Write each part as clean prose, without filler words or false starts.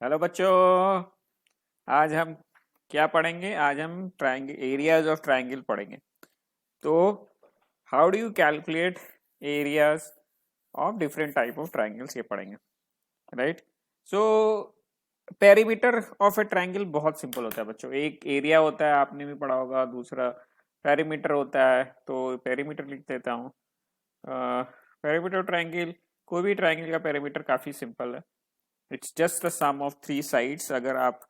Hello बच्चों। आज हम क्या पढ़ेंगे? आज हम ट्राइंगल एरियाज ऑफ ट्राइंगल पढ़ेंगे। तो how do you calculate areas of different type of triangles, ये पढ़ेंगे। Right. So perimeter of A triangle बहुत सिंपल होता है बच्चों। एक एरिया होता है, आपने भी पढ़ा होगा। दूसरा पेरीमीटर होता है, तो पेरीमीटर लिख देता हूँ। पेरीमीटर ट्राइंगल, कोई भी ट्राइंगल का पेरीमीटर काफी सिंपल है। It's just the sum of three sides. अगर आप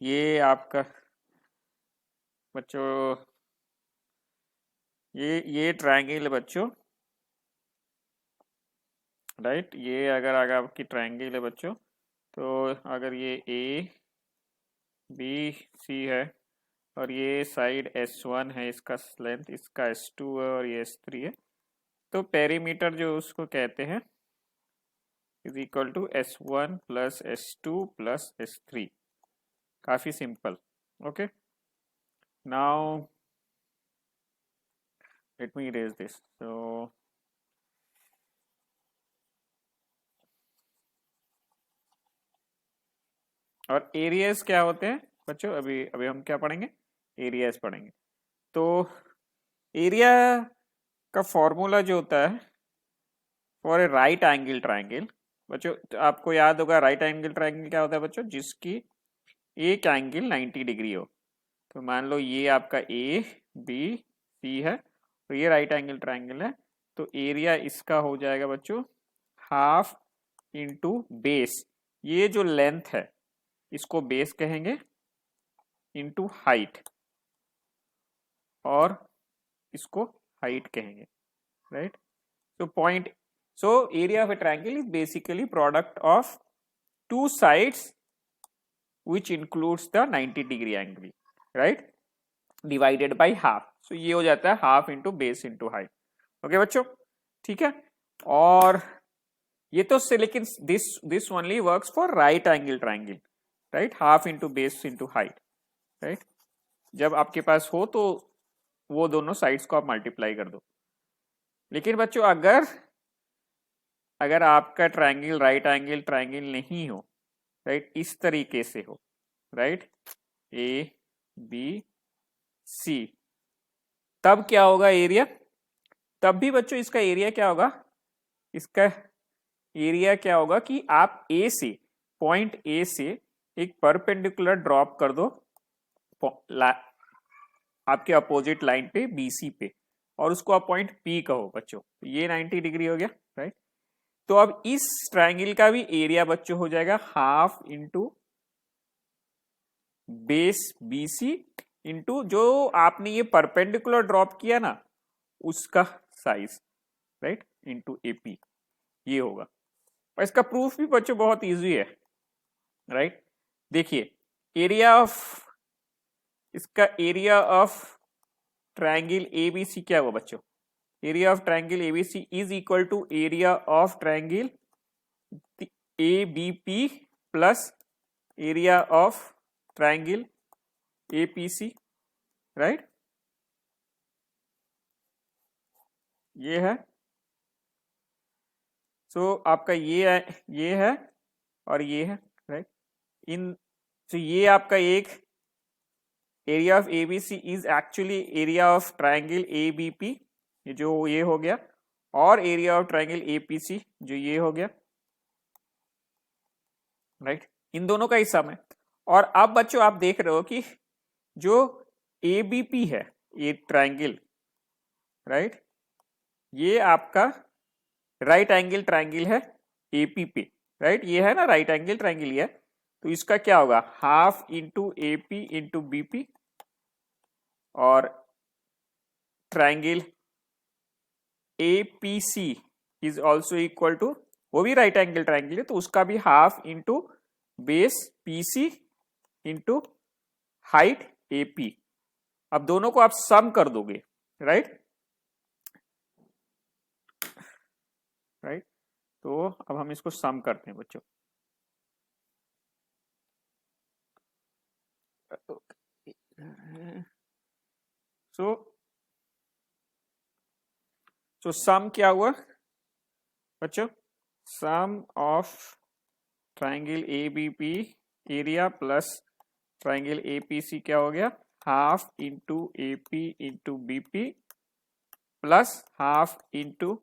ये आपका बच्चों, ये ट्रायंगल है बच्चों। राइट, ये अगर अगर आपकी ट्रायंगल है बच्चों, तो अगर ये ए बी सी है और ये साइड S1 है, इसका लेंथ, इसका S2 है और ये S3 है, तो पेरीमीटर जो उसको कहते हैं is equal to S1 plus S2 plus S3। काफी simple. Okay, now let me erase this. So और एरियाज क्या होते हैं बच्चों? अभी अभी हम क्या पढ़ेंगे? एरियाज पढ़ेंगे। तो एरिया का फॉर्मूला जो होता है for a right angle triangle बच्चों, तो आपको याद होगा राइट एंगल ट्राइंगल क्या होता है बच्चों? जिसकी एक एंगल 90 डिग्री हो। तो मान लो ये आपका ए बी सी है, तो ये राइट एंगल ट्राइंगल है। तो एरिया इसका हो जाएगा बच्चों हाफ इंटू बेस। ये जो लेंथ है इसको बेस कहेंगे, इंटू हाइट, और इसको हाइट कहेंगे। Right. So point, so area of a triangle is basically product of two sides which includes the 90 degree angle, right? Divided by half. So ये हो जाता है half into base into height. Okay बच्चों, ठीक है। और ये तो से, लेकिन this only works for right angle triangle. Right, half into base into height. Right, जब आपके पास हो तो वो दोनों साइड्स को आप मल्टीप्लाई कर दो। लेकिन बच्चों अगर अगर आपका ट्राइंगल राइट एंगल ट्राइंगल नहीं हो, राइट, इस तरीके से हो, राइट, ए बी सी, तब क्या होगा एरिया? तब भी बच्चों इसका एरिया क्या होगा? इसका एरिया क्या होगा कि आप ए से, पॉइंट ए से एक परपेंडिकुलर ड्रॉप कर दो आपके अपोजिट लाइन पे बीसी पे, और उसको आप पॉइंट पी कहो बच्चों। ये 90 डिग्री हो गया। राइट। तो अब इस ट्राइंगल का भी एरिया बच्चों हो जाएगा half into base BC into जो आपने ये परपेंडिकुलर ड्रॉप किया ना उसका साइज, राइट, इंटू एपी। ये होगा। और इसका प्रूफ भी बच्चों बहुत इजी है। राइट, देखिए एरिया ऑफ, इसका एरिया ऑफ ट्रायंगल एबीसी क्या हुआ बच्चों? Area of triangle ABC is equal to area of triangle ABP plus area of triangle APC. Right, ये है। सो आपका ये है और ये है। राइट, इन, तो ये आपका एक area of ABC is actually area of triangle ABP, ये जो ये हो गया, और एरिया ऑफ ट्रायंगल एपीसी जो ये हो गया। राइट, इन दोनों का ही सम है। और अब बच्चों आप देख रहे हो कि जो एबीपी है, ये ट्रायंगल, राइट, ये आपका राइट एंगल ट्रायंगल है एपी पे। राइट, ये है ना राइट एंगल ट्रायंगल ये है, तो इसका क्या होगा? Half into AP into BP, और triangle APC is also equal to, वो भी राइट एंगल ट्रायंगल है, तो उसका भी half into base PC into height AP. अब दोनों को आप सम कर दोगे। राइट, राइट, तो अब हम इसको सम करते हैं बच्चों। सो सो सम क्या हुआ बच्चों? Sum of triangle ABP area plus triangle APC क्या हो गया, half into AP into BP plus half into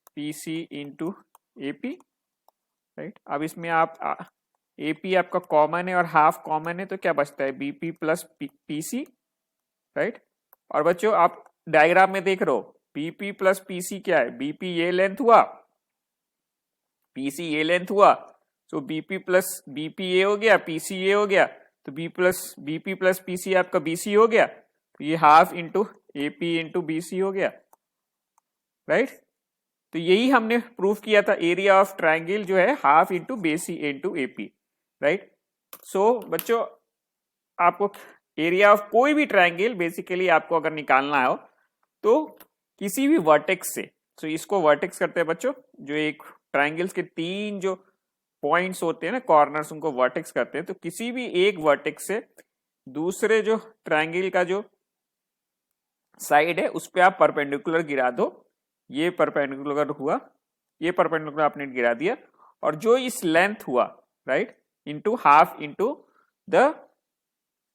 PC into AP, right. अब इसमें आप एपी आपका कॉमन है और हाफ कॉमन है, तो क्या बचता है, बीपी प्लस पीसी, राइट। और बच्चों आप डायग्राम में देख रहे हो बीपी प्लस पीसी क्या है, बीपी ये लेंथ हुआ, पीसी ये लेंथ हुआ, तो बीपी प्लस बीपी ये हो गया, पीसी ये हो गया, तो बीपी प्लस पीसी आपका बीसी हो गया, तो ये half into AP into BC हो गया, राइट। तो यही हमने प्रूफ किया था, एरिया ऑफ ट्राइंगल जो है हाफ इंटू बेसी इंटू एपी, राइट। सो बच्चों आपको एरिया ऑफ कोई भी ट्राइंगल बेसिकली आपको अगर निकालना हो तो किसी भी वर्टेक्स से, तो इसको वर्टेक्स करते हैं बच्चों, जो एक ट्राइंगल्स के तीन जो पॉइंट्स होते हैं ना कॉर्नर्स, उनको वर्टेक्स करते हैं। तो किसी भी एक वर्टेक्स से दूसरे जो ट्राइंगल का जो साइड है उस पर आप परपेंडिकुलर गिरा दो, ये परपेंडिकुलर हुआ, ये परपेंडिकुलर आपने गिरा दिया, और जो इस लेंथ हुआ, right, into half into the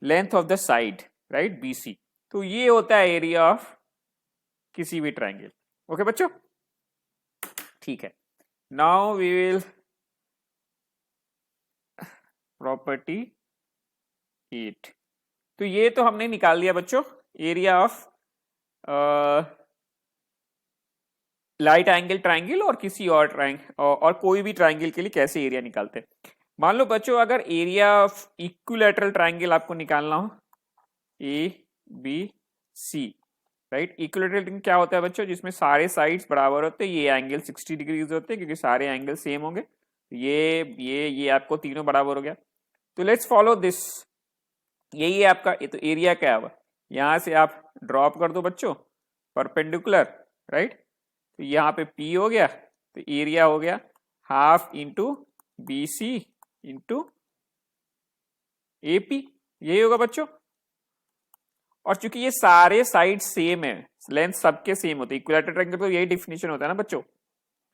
length of the side, right, BC, तो ये होता है एरिया ऑफ किसी भी ट्राइंगल। ओके बच्चों, ठीक है। Now we will property 8। तो ये तो हमने निकाल दिया बच्चों area of right angle triangle और किसी और ट्राइंगल और कोई भी ट्राइंगल के लिए कैसे एरिया निकालते हैं। मान लो बच्चों अगर एरिया ऑफ इक्विलैटरल ट्राइंगल आपको निकालना हो, A B C, right. Equilateral क्या होता है बच्चों, जिसमें सारे साइड्स बराबर होते हैं, ये एंगल 60 डिग्रीज होते हैं क्योंकि सारे एंगल सेम होंगे, ये आपको तीनों बराबर हो गया। तो लेट्स फॉलो दिस, यही है आपका, ये तो एरिया क्या हुआ, यहां से आप ड्रॉप कर दो बच्चों परपेंडिकुलर, राइट। तो यहाँ पे P हो गया, तो एरिया हो गया half into B C into AP, यही होगा बच्चों। और चूंकि ये सारे साइड सेम है, लेंथ सबके सेम होते हैं, इक्विलैटरल ट्रायंगल तो यही डिफिनेशन होता है ना बच्चों,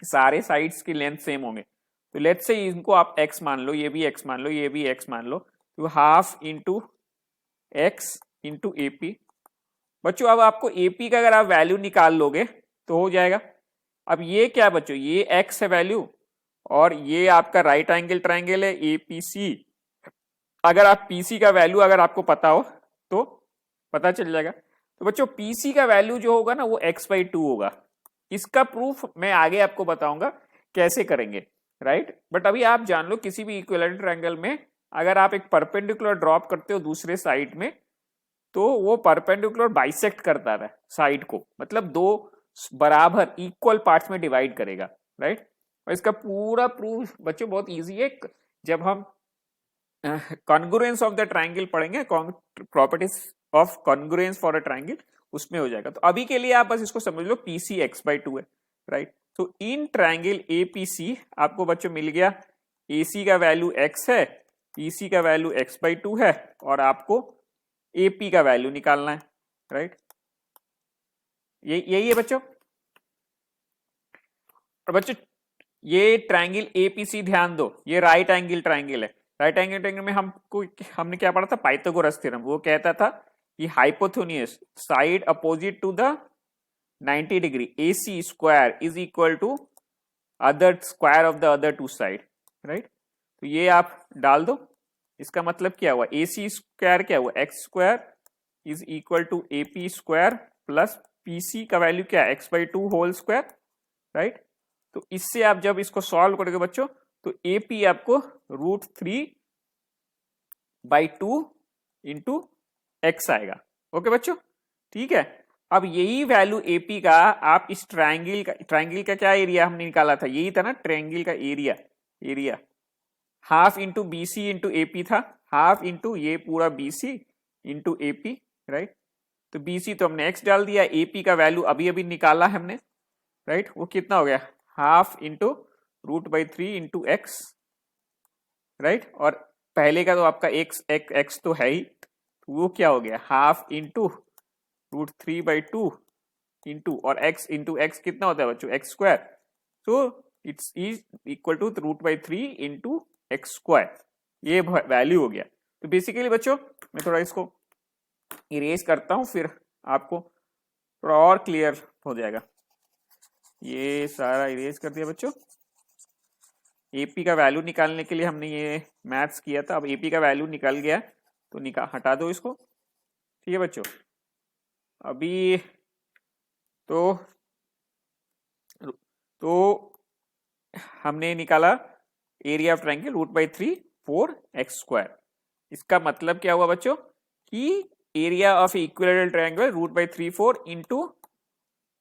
सारे साइड्स की लेंथ सेम होंगे। तो लेट्स से इनको आप x मान लो, ये भी x मान लो, ये भी x मान लो, तो half into x into AP। बच्चों अब आपको AP का अगर आप वैल्यू निकाल लोगे तो हो जाएगा। अब ये क्या बच्चों, ये x है वैल्यू, और ये आपका राइट एंगल ट्राइंगल है APC। अगर आप PC का वैल्यू अगर आपको पता हो तो पता चल जाएगा। तो बच्चों PC का वैल्यू जो होगा ना वो x/2 होगा। इसका प्रूफ मैं आगे आपको बताऊंगा कैसे करेंगे, राइट। बट अभी आप जान लो किसी भी इक्विलैटरल ट्रायंगल में अगर आप एक परपेंडिकुलर ड्रॉप करते हो दूसरे साइड में, तो वो परपेंडिकुलर बाइसेक्ट करता है साइड को, मतलब दो बराबर इक्वल पार्ट्स में डिवाइड करेगा, राइट। और इसका पूरा प्रूफ बच्चों बहुत इजी है, जब हम कॉन्ग्रुएंस ऑफ द ट्राइंगल पढ़ेंगे, properties of congruence for a triangle, उसमें हो जाएगा। तो अभी के लिए आप बस इसको समझ लो PC x/2 है, राइट। तो इन ट्राइंगल APC आपको बच्चों मिल गया, AC का वैल्यू x है, PC का वैल्यू x/2 है, और आपको AP का वैल्यू निकालना है, राइट। यही है बच्चों। और बच्चों ये ट्राइंगल APC ध्यान दो, ये राइट एंगल ट्राइंगल है। राइट एंगल ट्राइंगल में हमने क्या पढ़ा था, पाइथागोरस थ्योरम। वो कहता था कि hypotenuse side opposite to the 90 degree AC square is equal to other square of the other two side, right. तो ये आप डाल दो, इसका मतलब क्या हुआ, AC स्क्वायर क्या हुआ, x square is equal to AP square plus PC का वैल्यू क्या है, x/2 होल स्क्वायर, राइट। तो इससे आप जब इसको सॉल्व करोगे बच्चों तो AP आपको √3/2 इंटू x आएगा। ओके बच्चों, ठीक है। अब यही वैल्यू AP का आप इस ट्राइंगल का क्या एरिया हमने निकाला था, यही था ना ट्राइंगल का area half into BC into AP था, हाफ इंटू ये पूरा BC इंटू AP, राइट। तो BC तो हमने x डाल दिया, AP का वैल्यू अभी अभी निकाला हमने, राइट। वो कितना हो गया, half into √3 into x, right. और पहले का तो आपका x तो है ही, तो वो क्या हो गया, हाफ इंटू √3/2 इंटू, और x इंटू x कितना होता है बच्चों, x स्क्वायर। तो it's is equal to √3 into x square, ये वैल्यू हो गया। तो बेसिकली बच्चों मैं थोड़ा इसको इरेज करता हूं, फिर आपको थोड़ा और क्लियर हो जाएगा। ये सारा इरेज कर दिया बच्चों। एपी का वैल्यू निकालने के लिए हमने ये मैथ्स किया था, अब एपी का वैल्यू निकल गया तो हटा दो इसको। ठीक है बच्चों, अभी तो हमने निकाला एरिया ऑफ ट्रायंगल √3/4x²। इसका मतलब क्या हुआ बच्चों कि area of equilateral triangle √3/4 into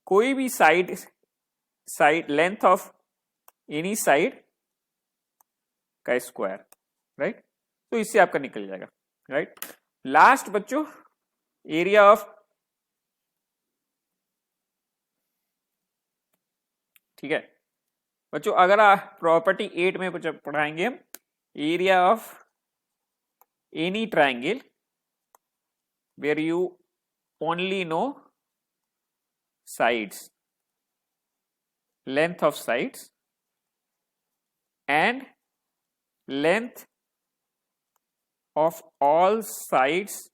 कोई भी side length of any side का स्क्वायर, राइट। तो इससे आपका निकल जाएगा, राइट। लास्ट बच्चों एरिया ऑफ, ठीक है बच्चों, अगर आप प्रॉपर्टी 8 में पढ़ाएंगे हम area of any triangle where you only know sides, length of sides and length of all sides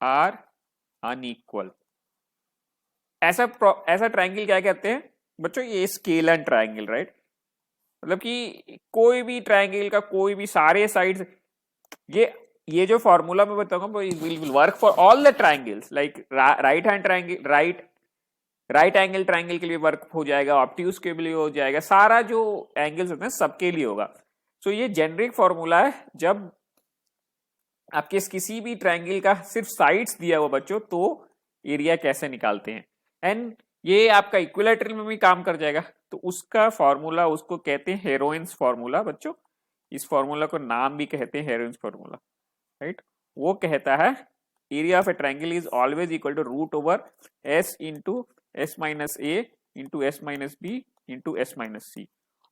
are unequal। ऐसा ट्रायंगल क्या कहते हैं बच्चों? ये स्केलर ट्रायंगल, राइट। मतलब कि कोई भी ट्रायंगल का कोई भी सारे साइड्स, ये जो फॉर्मूला मैं बताऊंगा will work for all the triangles, like right hand triangle, right angle triangle के लिए वर्क हो जाएगा, ऑब्ट्यूज के लिए हो जाएगा, सारा जो एंगल्स होते हैं सबके लिए होगा। सो ये जेनरिक फॉर्मूला है। जब आपके किसी भी ट्रायंगल का सिर्फ साइड्स दिया हुआ बच्चों तो एरिया कैसे निकालते हैं, एंड ये आपका इक्विलैटरल में भी काम कर जाएगा। तो उसका फॉर्मूला, उसको कहते हैं हेरोइन्स फॉर्मूला बच्चों। इस फॉर्मूला को नाम भी कहते हैं हेरोइन्स फॉर्मूला, राइट। वो कहता है area of a triangle is always equal to √s into s minus a into s minus b into s minus c।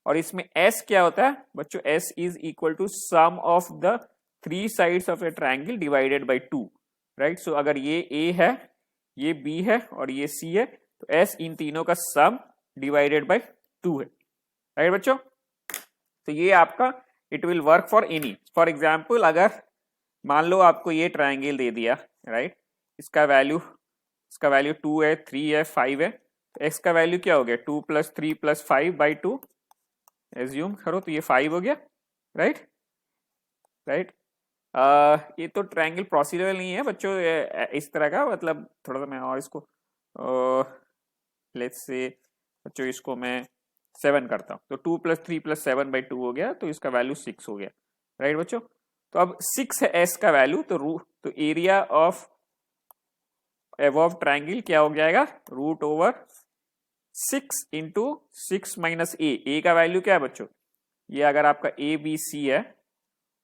और इसमें s क्या होता है बच्चों? s is equal to sum of the 3 sides of a triangle divided by 2, right. So अगर ये a है, ये b है और ये c है, तो s इन तीनों का सम डिवाइडेड बाय 2 है, राइट बच्चों। तो ये आपका it will work for any. For example अगर मान लो आपको ये ट्रायंगल दे दिया, राइट, इसका वैल्यू 2 है, 3 है, 5 है, तो x का वैल्यू क्या हो गया? 2 + 3 + 5/2 एज्यूम करो तो ये 5 हो गया, राइट। ये तो ट्रायंगल प्रोसीजरल नहीं है बच्चों इस तरह का, मतलब थोड़ा सा मैं और इसको लेट्स से बच्चों इसको मैं 7 करता हूँ, तो 2 + 3 + 7/2 हो गया, तो इसका वैल्यू 6 हो गया, राइट बच्चों। तो अब 6 है s का वैल्यू, तो एरिया ऑफ एबव ट्रायंगल क्या हो जाएगा? √6 इंटू 6 माइनस a का वैल्यू क्या है बच्चों? ये अगर आपका a b c है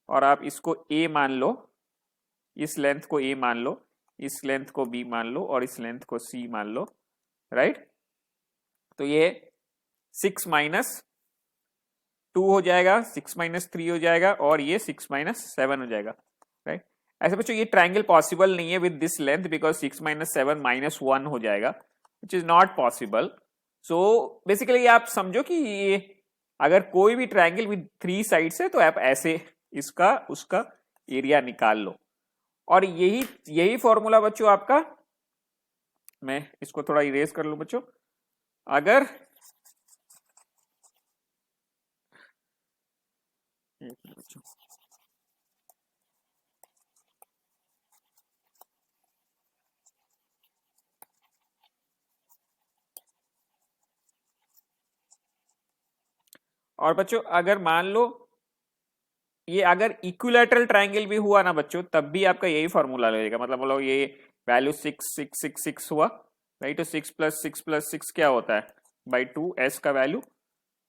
और आप इसको a मान लो, इस लेंथ को a मान लो, इस लेंथ को b मान लो और इस लेंथ को c मान लो, राइट। तो ये 6 माइनस 2 हो जाएगा, 6 माइनस 3 हो जाएगा और ये 6 माइनस 7 हो जाएगा, राइट। ऐसे बच्चों ये ट्रायंगल पॉसिबल नहीं है with this length, because 6 minus 7 -1 हो जाएगा, which is not possible. So basically आप समझो कि ये अगर कोई भी ट्रायंगल विद 3 साइड्स है तो आप ऐसे इसका उसका एरिया निकाल लो। और यही फॉर्मूला बच्चों आपका, मैं इसको थोड़ा इरेज कर लूं बच्चों। अगर और बच्चों अगर मान लो ये अगर इक्विलैटरल ट्रायंगल भी हुआ ना बच्चों, तब भी आपका यही फॉर्मूला लगेगा। मतलब बोलो ये वैल्यू 6 6 6 6 हुआ, राइट। तो 6 + 6 + 6 क्या होता है? /2 s का वैल्यू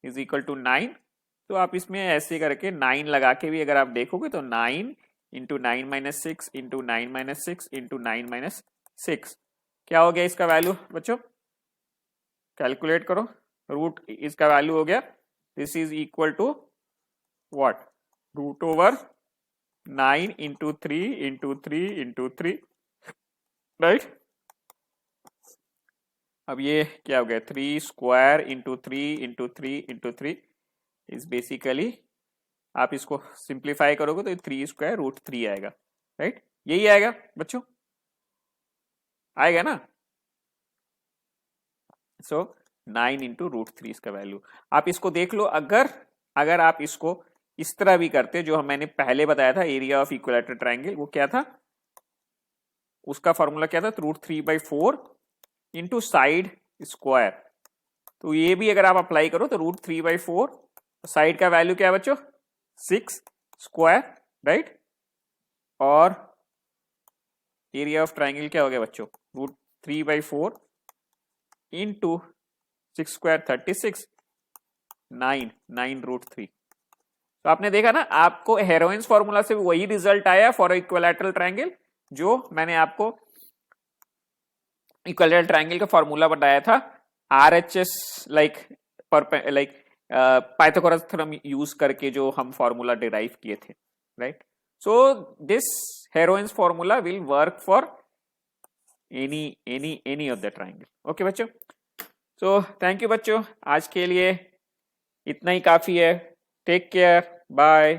इज इक्वल टू 9। तो आप इसमें ऐसे करके 9 लगा के भी अगर आप देखोगे तो 9 इंटू 9 - 6 इंटू 9 - 6 इंटू 9 - 6 क्या हो गया इसका वैल्यू बच्चों? कैलकुलेट करो। रूट इसका वैल्यू हो गया, this is equal to what? √9 into 3 into 3 into 3, right. अब ये क्या हो गया? 3 square into 3 into 3 into 3 is basically आप इसको सिंप्लीफाई करोगे तो 3 स्क्वायर रूट 3 आएगा, राइट? यही आएगा बच्चों, आएगा ना? सो 9 × √3 इसका वैल्यू। आप इसको देख लो, अगर अगर आप इसको इस तरह भी करते जो मैंने पहले बताया था एरिया ऑफ इक्विलैटरल ट्रायंगल, वो क्या था, उसका फॉर्मूला क्या था, √3/4 इंटू साइड स्क्वायर। तो ये भी अगर आप अप्लाई करो तो √3/4, साइड का वैल्यू क्या है बच्चों, 6 स्क्वायर, राइट? और एरिया ऑफ ट्राइंगल क्या हो गया बच्चों, √3/4 इंटू 6 स्क्वायर 36, 9 तो आपने देखा ना, आपको हेरोइंस फॉर्मूला से वही रिजल्ट आया फॉर इक्विलैटरल ट्रायंगल जो मैंने आपको इक्विलैटरल ट्रायंगल का फॉर्मूला बताया था, RHS like Pythagoras theorem use करके जो हम फॉर्मूला डिराइव किए थे, right? So this Heron's formula will work for any of the triangle. Okay बच्चों, सो थैंक यू बच्चों, आज के लिए इतना ही काफी है। Take care, bye.